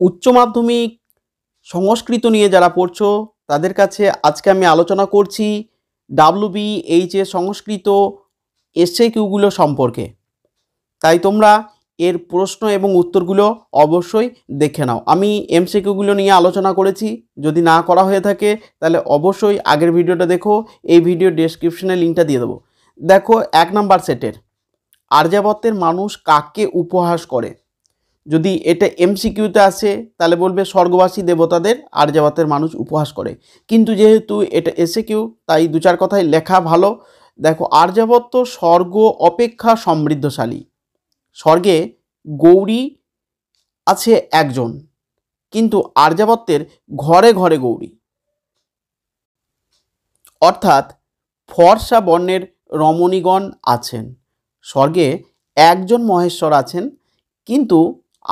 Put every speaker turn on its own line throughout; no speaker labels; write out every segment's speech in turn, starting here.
উচ্চ মাধ্যমিক সংস্কৃত নিয়ে যারা পড়ছো তাদের কাছে আজকে আমি আলোচনা করছি WBHS সংস্কৃত এসএকিউগুলো সম্পর্কে। তাই তোমরা এর প্রশ্ন এবং উত্তরগুলো অবশ্যই দেখে নাও। আমি এমসিকিউগুলো নিয়ে আলোচনা করেছি, যদি না করা হয়ে থাকে তাহলে অবশ্যই আগের ভিডিওটা দেখো, এই ভিডিও ডেসক্রিপশনে লিঙ্কটা দিয়ে দেবো। দেখো 1 নাম্বার সেটের আর্যাবর্তের মানুষ কাকে উপহাস করে। যদি এটা এমসিকিউতে আসে তাহলে বলবে স্বর্গবাসী দেবতাদের আর্যাবর্তের মানুষ উপহাস করে, কিন্তু যেহেতু এটা এসএকিউ তাই 2-4 কথায় লেখা ভালো। দেখো, আর্যাবর্ত স্বর্গ অপেক্ষা সমৃদ্ধশালী। স্বর্গে গৌরী আছে একজন, কিন্তু আর্যাবর্তের ঘরে ঘরে গৌরী, অর্থাৎ ফর্সা বর্ণের রমণীগণ আছেন। স্বর্গে একজন মহেশ্বর আছেন, কিন্তু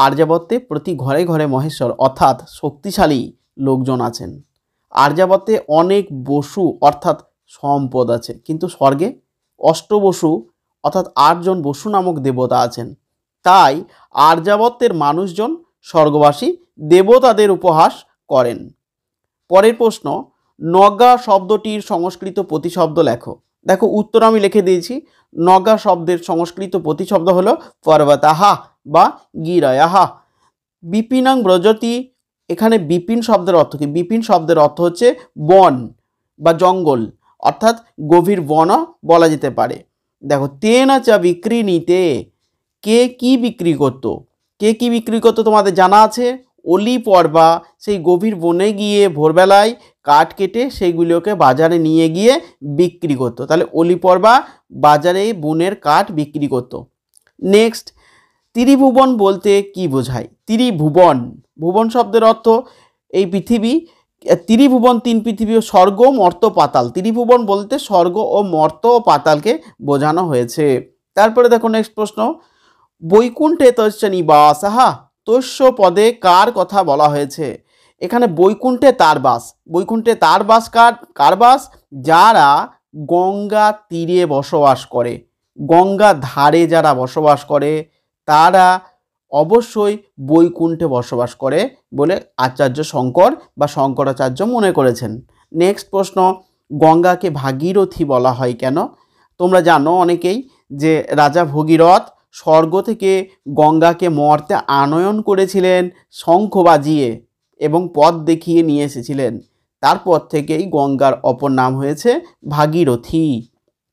আর্যাবর্তে প্রতি ঘরে ঘরে মহেশ্বর অর্থাৎ শক্তিশালী লোকজন আছেন। আর্যাবর্তে অনেক বসু অর্থাৎ সম্পদ আছে, কিন্তু স্বর্গে অষ্টবসু অর্থাৎ 8 জন বসু নামক দেবতা আছেন। তাই আর্যাবর্তের মানুষজন স্বর্গবাসী দেবতাদের উপহাস করেন। পরের প্রশ্ন, নগা শব্দটির সংস্কৃত প্রতিশব্দ লেখো। দেখো, উত্তর আমি লিখে দিয়েছি। নগা শব্দের সংস্কৃত প্রতিশব্দ হলো পর্বতাহা বা গিরায়াহা। বিপিনাং ব্রজতি, এখানে বিপিন শব্দের অর্থ কি? বিপিন শব্দের অর্থ হচ্ছে বন বা জঙ্গল, অর্থাৎ গভীর বনও বলা যেতে পারে। দেখো, তেনা চা বিক্রি নিতে, কে কি বিক্রি করতো? কে কি বিক্রি করতো তোমাদের জানা আছে। অলি পর্বা সেই গভীর বনে গিয়ে ভোরবেলায় কাঠ কেটে সেইগুলোকে বাজারে নিয়ে গিয়ে বিক্রি করতো। তাহলে অলি পর্বা বাজারে বনের কাঠ বিক্রি করতো। নেক্সট, ত্রিভুবন বলতে কি বোঝায়? ত্রিভুবন, ভুবন শব্দের অর্থ এই পৃথিবী। ত্রিভুবন 3 পৃথিবী ও স্বর্গ মর্ত পাতাল। ত্রিভুবন বলতে স্বর্গ ও মর্ত ও পাতালকে বোঝানো হয়েছে। তারপরে দেখো নেক্সট প্রশ্ন, বৈকুণ্ঠে তস্য নিবাসঃ, তস্য পদে কার কথা বলা হয়েছে? এখানে বৈকুণ্ঠে তার বাস। বৈকুণ্ঠে তার বাস কার বাস? যারা গঙ্গা তীরে বসবাস করে, গঙ্গা ধারে যারা বসবাস করে তারা অবশ্যই বৈকুণ্ঠে বসবাস করে বলে আচার্য শঙ্কর বা শঙ্করাচার্য মনে করেছেন। নেক্সট প্রশ্ন, গঙ্গাকে ভাগীরথী বলা হয় কেন? তোমরা জানো অনেকেই যে রাজা ভগীরথ স্বর্গ থেকে গঙ্গাকে মর্তে আনয়ন করেছিলেন শঙ্খ বাজিয়ে এবং পথ দেখিয়ে নিয়ে এসেছিলেন। তারপর থেকেই গঙ্গার অপর নাম হয়েছে ভাগীরথী।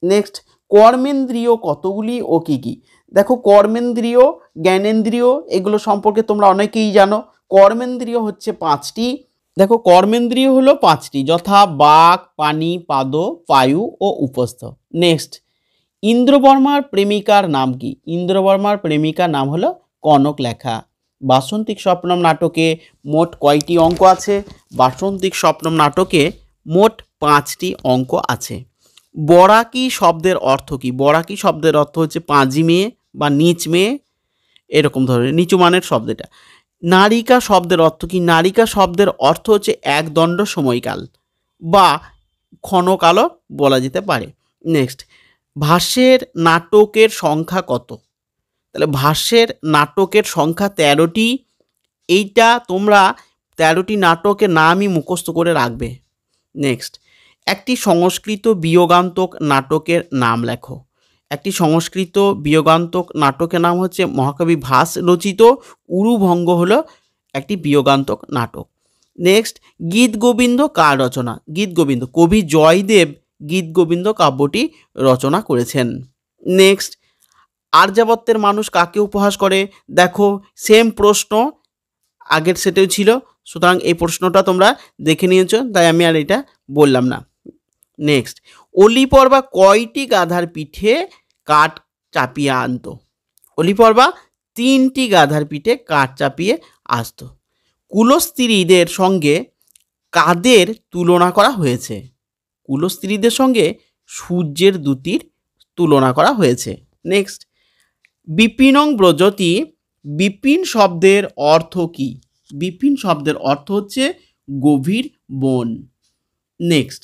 নেক্সট, কর্মেন্দ্রিয় কতগুলি ও কী কী? দেখো, কর্মেন্দ্রিয়, জ্ঞানেন্দ্রিয় এগুলো সম্পর্কে তোমরা অনেকেই জানো। কর্মেন্দ্রিয় হচ্ছে 5টি। দেখো, কর্মেন্দ্রিয় হলো 5টি, যথা বাক, পানি, পাদ, পায়ু ও উপস্থ। নেক্সট, ইন্দ্রবর্মার প্রেমিকার নাম কি? ইন্দ্রবর্মার প্রেমিকার নাম হলো কনকলেখা। বাসন্তিক স্বপ্নম নাটকে মোট কয়টি অঙ্ক আছে? বাসন্তিক স্বপ্নম নাটকে মোট 5টি অঙ্ক আছে। বরাকি শব্দের অর্থ কি? বরাকি শব্দের অর্থ হচ্ছে পাঁজি মেয়ে বা নিচ মেয়ে, এরকম ধরনের নিচু মানের শব্দটা। নারিকা শব্দের অর্থ কি? নারিকা শব্দের অর্থ হচ্ছে একদণ্ড সময়কাল বা ক্ষণকালও বলা যেতে পারে। নেক্সট, ভাষ্যের নাটকের সংখ্যা কত? তাহলে ভাষ্যের নাটকের সংখ্যা 13টি। এইটা তোমরা 13টি নাটকের নামই মুখস্থ করে রাখবে। নেক্সট, একটি সংস্কৃত বিয়োগান্তক নাটকের নাম লেখো। একটি সংস্কৃত বিয়োগান্তক নাটকের নাম হচ্ছে মহাকবি ভাস রচিত উরুভঙ্গ হলো একটি বিয়োগান্তক নাটক। নেক্সট, গীতগোবিন্দ কার রচনা? গীতগোবিন্দ কবি জয়দেব গীতগোবিন্দ কাব্যটি রচনা করেছেন। নেক্সট, আর্যাবর্তের মানুষ কাকে উপহাস করে? দেখো, সেম প্রশ্ন আগের সেটেও ছিল, সুতরাং এই প্রশ্নটা তোমরা দেখে নিয়েছো, তাই আমি আর এটা বললাম না। নেক্সট, অলি পর্বা কয়টি গাধার পিঠে কাঠ চাপিয়ে আনতো? অলি পর্বা 3টি গাধার পিঠে কাঠ চাপিয়ে আসতো। কুলস্ত্রীদের সঙ্গে কাদের তুলনা করা হয়েছে? কুলস্ত্রীদের সঙ্গে সূর্যের দ্যুতির তুলনা করা হয়েছে। নেক্সট, বিপিনং ব্রজতি, বিপিন শব্দের অর্থ কি? বিপিন শব্দের অর্থ হচ্ছে গভীর বন। নেক্সট,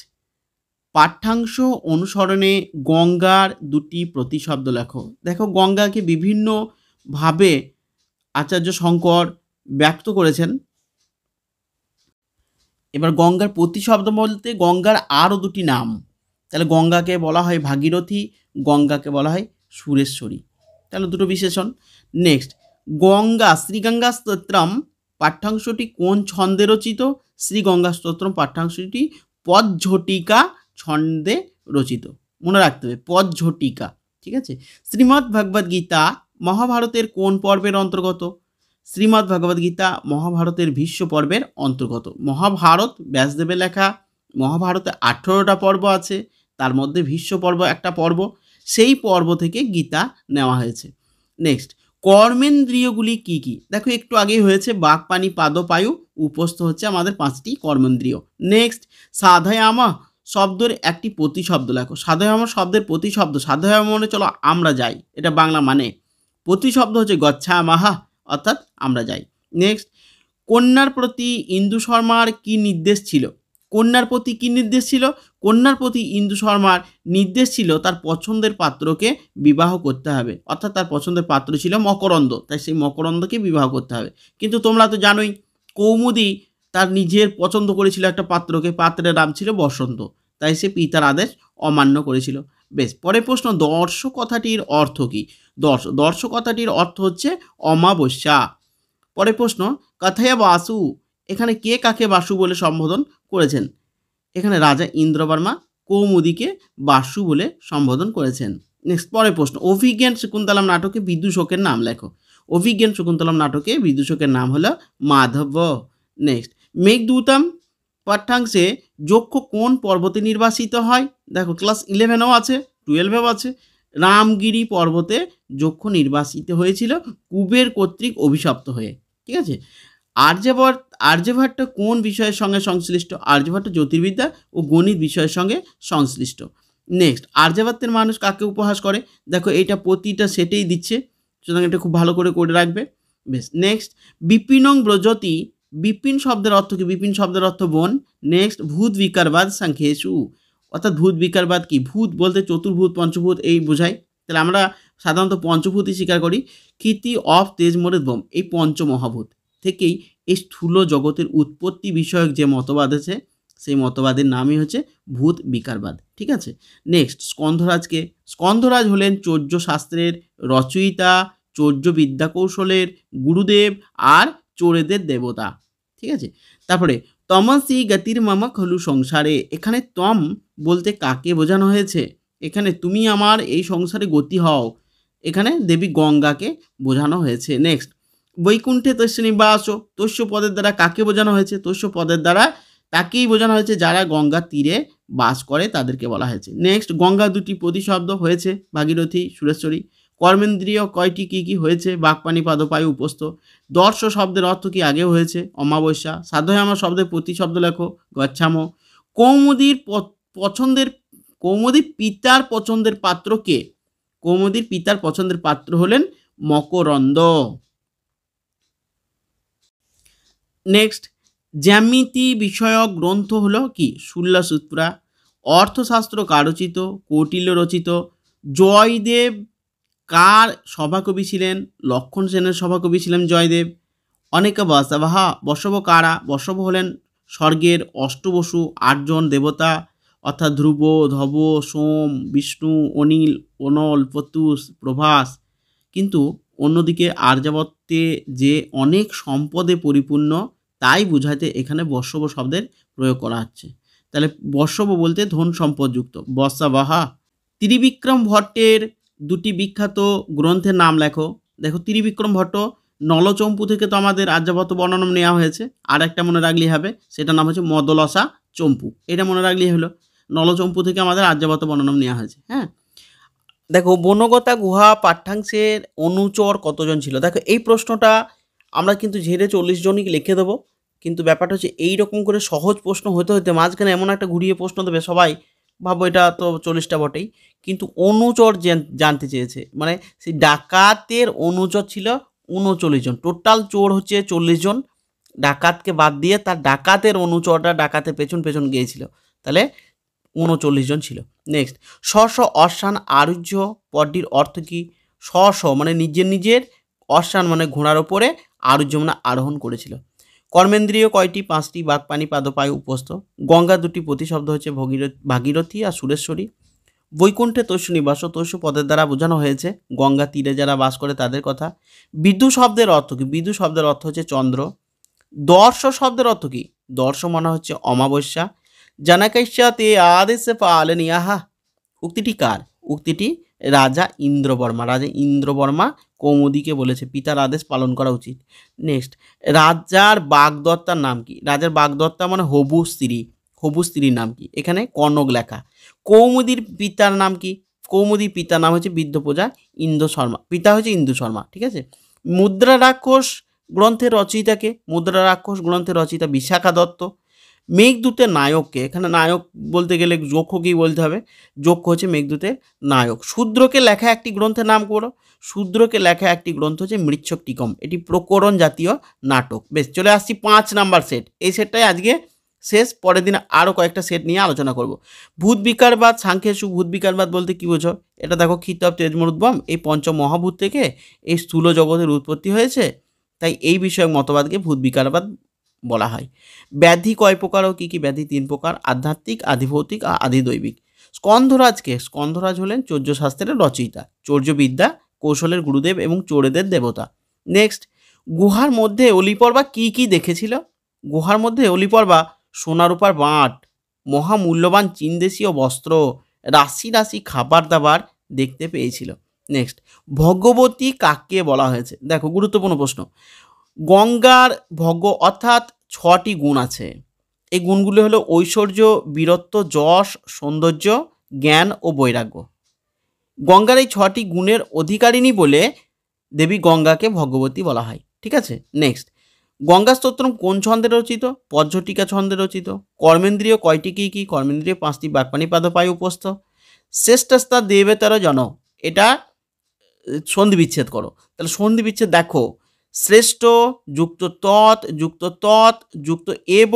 পাঠ্যাংশ অনুসরণে গঙ্গার 2টি প্রতিশব্দ লেখো। দেখো, গঙ্গাকে বিভিন্নভাবে আচার্য শঙ্কর ব্যক্ত করেছেন। এবার গঙ্গার প্রতিশব্দ বলতে গঙ্গার আরও দুটি নাম, তাহলে গঙ্গাকে বলা হয় ভাগীরথী, গঙ্গাকে বলা হয় সুরেশ্বরী, তাহলে দুটো বিশেষণ। নেক্সট, গঙ্গা শ্রীগঙ্গা স্তোত্রম পাঠ্যাংশটি কোন ছন্দে রচিত? শ্রীগঙ্গা স্তোত্রম পাঠ্যাংশটি পদঝটিকা ছন্দে রচিত, মনে রাখতে হবে পদঝটিকা, ঠিক আছে। শ্রীমদ্ ভগবদ্ গীতা মহাভারতের কোন পর্বের অন্তর্গত? শ্রীমদ্ ভগবদ্ গীতা মহাভারতের ভীষ্ম পর্বের অন্তর্গত। মহাভারত ব্যাসদেবের লেখা, মহাভারতে 18টা পর্ব আছে, তার মধ্যে ভীষ্ম পর্ব একটা পর্ব, সেই পর্ব থেকে গীতা নেওয়া হয়েছে। নেক্সট, কর্মেন্দ্রিয়গুলি কি কি? দেখো একটু আগেই হয়েছে, বাক, পানি, পাদ, পায়ু, উপস্থ হচ্ছে আমাদের 5টি কর্মেন্দ্রিয়। নেক্সট, সাধয়ামা শব্দের একটি প্রতিশব্দ লেখো। সাধয়ামা শব্দের প্রতিশব্দ, সাধয়ামা মানে চলো আমরা যাই, এটা বাংলা মানে। প্রতিশব্দ হচ্ছে গচ্ছামাহা, অর্থাৎ আমরা যাই। নেক্সট, কন্যার প্রতি ইন্দু শর্মার কি নির্দেশ ছিল? কন্যার প্রতি কি নির্দেশ ছিল? কন্যার প্রতি ইন্দু শর্মার নির্দেশ ছিল তার পছন্দের পাত্রকে বিবাহ করতে হবে, অর্থাৎ তার পছন্দের পাত্র ছিল মকরন্দ, তাই সেই মকরন্দকে বিবাহ করতে হবে। কিন্তু তোমরা তো জানোই কৌমুদী তার নিজের পছন্দ করেছিল একটা পাত্রকে, পাত্রের নাম ছিল বসন্ত, তাই সে পিতার আদেশ অমান্য করেছিল। বেশ, পরের প্রশ্ন, দর্শ কথাটির অর্থ কী? দর্শ কথাটির অর্থ হচ্ছে অমাবস্যা। পরের প্রশ্ন, কথায়া বাসু, এখানে কে কাকে বাসু বলে সম্বোধন করেছেন? এখানে রাজা ইন্দ্রবর্মা কৌমুদীকে বাসু বলে সম্বোধন করেছেন। নেক্সট, পরের প্রশ্ন, অভিজ্ঞান শকুন্তলম নাটকে বিদূষকের নাম লেখো। অভিজ্ঞান শকুন্তলম নাটকে বিদূষকের নাম হলো মাধব। নেক্সট, মেঘদূতম পাঠ্যাংশে যক্ষ কোন পর্বতে নির্বাসিত হয়? দেখো ক্লাস 11এও আছে, 12এও আছে। রামগিরি পর্বতে যক্ষ নির্বাসিত হয়েছিল কুবের কর্তৃক অভিশপ্ত হয়ে, ঠিক আছে। আর্যভট্ট কোন বিষয়ের সঙ্গে সংশ্লিষ্ট? আর্যভট্ট জ্যোতির্বিদ্যা ও গণিত বিষয়ের সঙ্গে সংশ্লিষ্ট। নেক্সট, আর্যাবর্তের মানুষ কাকে উপহাস করে? দেখো এইটা প্রতিটা সেটেই দিচ্ছে, সুতরাং এটা খুব ভালো করে রাখবে। বেশ, নেক্সট, বিপিনং ব্রজতি, বিপিন শব্দের অর্থ কি? বিপিন শব্দের অর্থ বন। নেক্সট, ভূত বিকারবাদ সাংখ্যেষু, অর্থাৎ ভূত বিকারবাদ কি? ভূত বলতে চতুর্ভূত পঞ্চভূত এই বোঝায়, তাহলে আমরা সাধারণত পঞ্চভূতই স্বীকার করি। কীর্তি অফ তেজমোরেদবম, এই পঞ্চমহাভূত থেকেই এই স্থূল জগতের উৎপত্তি বিষয়ক যে মতবাদ আছে, সেই মতবাদের নামই হচ্ছে ভূত বিকারবাদ, ঠিক আছে। নেক্সট, স্কন্ধরাজকে, স্কন্ধরাজ হলেন চৌর্য শাস্ত্রের রচয়িতা, চৌর্য বিদ্যা কৌশলের গুরুদেব আর চোরেদের দেবতা, ঠিক আছে। তারপরে তমসি গতির মম খলু সংসারে, এখানে তম বলতে কাকে বোঝানো হয়েছে? এখানে তুমি আমার এই সংসারে গতি হও, এখানে দেবী গঙ্গাকে বোঝানো হয়েছে। নেক্সট, বৈকুণ্ঠে তস্য নিবাস, তস্য পদের দ্বারা কাকে বোঝানো হয়েছে? তস্য পদের দ্বারা তাকেই বোঝানো হয়েছে যারা গঙ্গার তীরে বাস করে, তাদেরকে বলা হয়েছে। নেক্সট, গঙ্গা দুটি প্রতিশব্দ হয়েছে, ভাগীরথী, সুরেশ্বরী। কর্মেন্দ্রিয় কয়টি কি কি হয়েছে? বাকপানি, পাদপায়ু, উপস্থ। দর্শ শব্দের অর্থ কি? আগেও হয়েছে, অমাবস্যা। সাধয়ামা শব্দের প্রতিশব্দ লেখো, গচ্ছাম। কৌমুদীর পিতার পছন্দের পাত্র কে? কৌমুদীর পিতার পছন্দের পাত্র হলেন মকরন্দ। নেক্সট, জ্যামিতি বিষয়ক গ্রন্থ হলো কি? শুল্লসূত্রা। অর্থশাস্ত্র কার রচিত? কৌটিল্য রচিত। জয়দেব কার সভাকবি ছিলেন? লক্ষণ সেনের সভাকবি ছিলেন জয়দেব। অনেক বসব কারা? বসব হলেন স্বর্গের অষ্টবসু 8জন দেবতা, অর্থাৎ ধ্রুব, ধব, সোম, বিষ্ণু, অনিল, অনল, প্রত্যুষ, প্রভাস। কিন্তু অন্যদিকে আর্যাবর্তে যে অনেক সম্পদে পরিপূর্ণ, তাই বোঝাতে এখানে বর্ষব শব্দের প্রয়োগ করা হচ্ছে। তাহলে বর্ষব বলতে ধন সম্পদযুক্ত, বর্ষাবাহা। ত্রিবিক্রম ভট্টের দুটি বিখ্যাত গ্রন্থের নাম লেখো। দেখো ত্রিবিক্রম ভট্ট নলচম্পু থেকে তো আমাদের আর্যাবর্ত বর্ণনাম নেওয়া হয়েছে, আর একটা মনে রাখলেই হবে, সেটার নাম হচ্ছে মদলসা চম্পু, এটা মনে রাখলেই হলো। নলচম্পু থেকে আমাদের আর্যাবর্ত বর্ণনাম নেওয়া হয়েছে। হ্যাঁ, দেখো বনগতা গুহা পাঠ্যাংশের অনুচর কতজন ছিল? দেখো এই প্রশ্নটা আমরা কিন্তু ঝেড়ে 40 জনই লিখে দেবো, কিন্তু ব্যাপারটা হচ্ছে এইরকম করে সহজ প্রশ্ন হতে হতে মাঝখানে এমন একটা ঘুরিয়ে প্রশ্ন দেবে, সবাই ভাবো এটা তো 40টা বটেই, কিন্তু অনুচর জানতে চেয়েছে, মানে সেই ডাকাতের অনুচর ছিল 39 জন, টোটাল চোর হচ্ছে 40 জন, ডাকাতকে বাদ দিয়ে তার ডাকাতের অনুচরটা ডাকাতের পেছন পেছন গিয়েছিল, তাহলে 39 জন ছিল। নেক্সট, অশ্বান আরুহ্য পদটির অর্থ কি? মানে নিজের অশ্বান মানে ঘোড়ার ওপরে, আরুর যমুনা আরোহণ করেছিল। কর্মেন্দ্রিয় কয়টি? 5টি। বাক, পানি, পাদপায়, উপস্থ। গঙ্গা দুটি প্রতিশব্দ হচ্ছে ভাগীরথী আর সুরেশ্বরী। বৈকুণ্ঠে তস্য নিবাস, তস্য পদের দ্বারা বোঝানো হয়েছে গঙ্গা তীরে যারা বাস করে তাদের কথা। বিদু শব্দের অর্থ কি? বিদু শব্দের অর্থ হচ্ছে চন্দ্র। দর্শ শব্দের অর্থ কি? দর্শ মানে হচ্ছে অমাবস্যা। জানাকাইশ্যা তে আদেশে পালনীয়াহা, উক্তিটি কার? উক্তিটি রাজা ইন্দ্রবর্মা। রাজা ইন্দ্রবর্মা কৌমুদীকে বলেছে পিতার আদেশ পালন করা উচিত। নেক্সট, রাজার বাগদত্তার নাম কি? রাজার বাগদত্তা মানে হবু স্ত্রী। হবু স্ত্রীর নাম কি? এখানে কনক লেখা। কৌমুদীর পিতার নাম কি? কৌমুদীর পিতার নাম হচ্ছে বৃদ্ধ প্রজা ইন্দু শর্মা। পিতা হচ্ছে ইন্দু শর্মা। ঠিক আছে। মুদ্রা রাক্ষস গ্রন্থের রচয়িতাকে? মুদ্রা রাক্ষস গ্রন্থের রচয়িতা বিশাখা দত্ত। মেঘদূতের নায়ককে? এখানে নায়ক বলতে গেলে যক্ষকেই বলতে হবে। যক্ষ হচ্ছে মেঘদূতের নায়ক। শূদ্রকে লেখা একটি গ্রন্থের নাম করো। শূদ্রকে লেখা একটি গ্রন্থ হচ্ছে মৃচ্ছকটিকম। এটি প্রকরণ জাতীয় নাটক। বেশ, চলে আসছি 5 নাম্বার সেট। এই সেটটাই আজকে শেষ। পরের দিন আরও কয়েকটা সেট নিয়ে আলোচনা করব। ভূত বিকারবাদ, সাংখ্যেশু। ভূত বিকারবাদ বলতে কী বোঝো? এটা দেখো, ক্ষিতব তেজমরুদ্বম এই পঞ্চম মহাভূত থেকে এই স্থূল জগতের উৎপত্তি হয়েছে, তাই এই বিষয়ক মতবাদকে ভূত বিকারবাদ বলা হয়। ব্যাধি কয় প্রকার ও কী কী? ব্যাধি 3 প্রকার, আধ্যাত্মিক, আধিভৌতিক আর আধিদৈবিক। স্কন্ধরাজকে? স্কন্ধরাজ হলেন চৌর্যশাস্ত্রের রচয়িতা, চৌর্যবিদ্যা কৌশলের গুরুদেব এবং চোরেদের দেবতা। নেক্সট, গুহার মধ্যে অলিপর্বা কী কী দেখেছিল? গুহার মধ্যে অলিপর্বা সোনারূপার বাঁট, মহামূল্যবান চীনদেশীয় বস্ত্র, রাশি রাশি খাবার দাবার দেখতে পেয়েছিল। নেক্সট, ভগবতী কাকে বলা হয়েছে? দেখো, গুরুত্বপূর্ণ প্রশ্ন। গঙ্গার অর্থাৎ 6টি গুণ আছে। এই গুণগুলি হলো ঐশ্বর্য, বীরত্ব, যশ, সৌন্দর্য, জ্ঞান ও বৈরাগ্য। গঙ্গার এই 6টি গুণের অধিকারিণী বলে দেবী গঙ্গাকে ভগবতী বলা হয়। ঠিক আছে। নেক্সট, গঙ্গা স্তোত্রম কোন ছন্দে রচিত? পর্যটিকা ছন্দে রচিত। কর্মেন্দ্রিয় কয়টি কী কী? কর্মেন্দ্রিয় 5টি। বাক্পানি, পাদপায়, উপস্থ। শ্রেষ্ঠস্তা দেবেতর জন, এটা সন্ধি বিচ্ছেদ করো। তাহলে সন্ধি বিচ্ছেদ দেখো, শ্রেষ্ঠ যুক্ত তৎ যুক্ত এব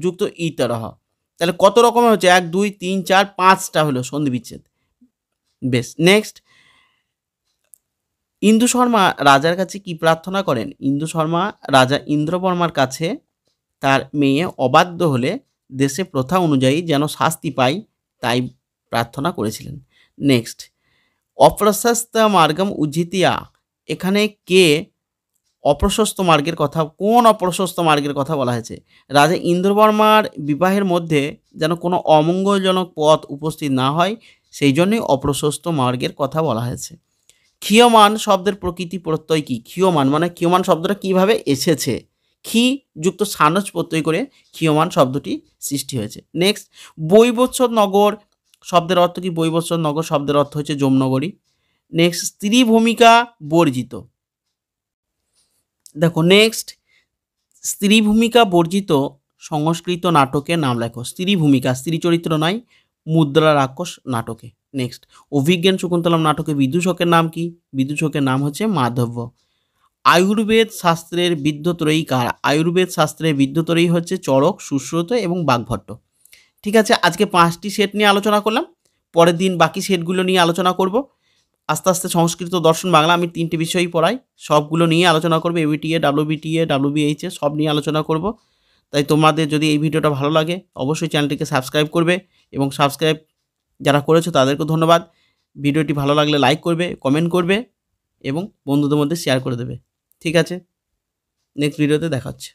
যুক্ত ইতরহ। তাহলে কত রকমের হচ্ছে? 1 2 3 4 5টা হলো সন্ধি বিচ্ছেদ। বেশ, নেক্সট, ইন্দু শর্মা রাজার কাছে কি প্রার্থনা করেন? ইন্দু শর্মা রাজা ইন্দ্রবর্মার কাছে তার মেয়ে অবাধ্য হলে দেশে প্রথা অনুযায়ী যেন শাস্তি পায় তাই প্রার্থনা করেছিলেন। নেক্সট, অপ্রশস্ত মার্গম উজ্জিতিয়া, এখানে কে অপ্রশস্ত মার্গের কথা, কোন অপ্রশস্ত মার্গের কথা বলা হয়েছে? রাজা ইন্দ্রবর্মার বিবাহের মধ্যে যেন কোনো অমঙ্গলজনক পথ উপস্থিত না হয়, সেই জন্যই অপ্রশস্ত মার্গের কথা বলা হয়েছে। ক্ষীয়মান শব্দের প্রকৃতি প্রত্যয় কি? ক্ষীয়মান মানে ক্ষীয়মান শব্দটা কিভাবে এসেছে? ক্ষী যুক্ত সানজ প্রত্যয় করে ক্ষীয়মান শব্দটি সৃষ্টি হয়েছে। নেক্সট, বৈবৎসর নগর শব্দের অর্থ কি? বৈবৎসর নগর শব্দের অর্থ হচ্ছে যমনগরী। নেক্সট, স্ত্রী ভূমিকা বর্জিত। দেখো, নেক্সট, স্ত্রী ভূমিকা বর্জিত সংস্কৃত নাটকের নাম লেখো। স্ত্রী ভূমিকা, স্ত্রী চরিত্র নয়, মুদ্রা রাক্ষস নাটকে। নেক্সট, অভিজ্ঞান শকুন্তলম নাটকে বিদূষকের নাম কি? বিদূষকের নাম হচ্ছে মাধব্য। আয়ুর্বেদ শাস্ত্রের বিদ্যুত্রয়ী কার? আয়ুর্বেদ শাস্ত্রের বিদ্যুত্রয়ী হচ্ছে চরক, সুশ্রুত এবং বাগভট্ট। ঠিক আছে, আজকে 5টি সেট নিয়ে আলোচনা করলাম। পরের দিন বাকি সেটগুলো নিয়ে আলোচনা করব। আস্তে আস্তে সংস্কৃত, দর্শন, বাংলা আমি 3টে বিষয়ই পড়াই, সবগুলো নিয়ে আলোচনা করবো। এবিটিএ, ডাব্লিউবিটিএ, ডাব্লিউবিএইচএ সব নিয়ে আলোচনা করব। তাই তোমাদের যদি এই ভিডিওটা ভালো লাগে অবশ্যই চ্যানেলটিকে সাবস্ক্রাইব করবে, এবং সাবস্ক্রাইব যারা করেছো তাদেরকেও ধন্যবাদ। ভিডিওটি ভালো লাগলে লাইক করবে, কমেন্ট করবে এবং বন্ধুদের মধ্যে শেয়ার করে দেবে। ঠিক আছে, নেক্সট ভিডিওতে দেখা হচ্ছে।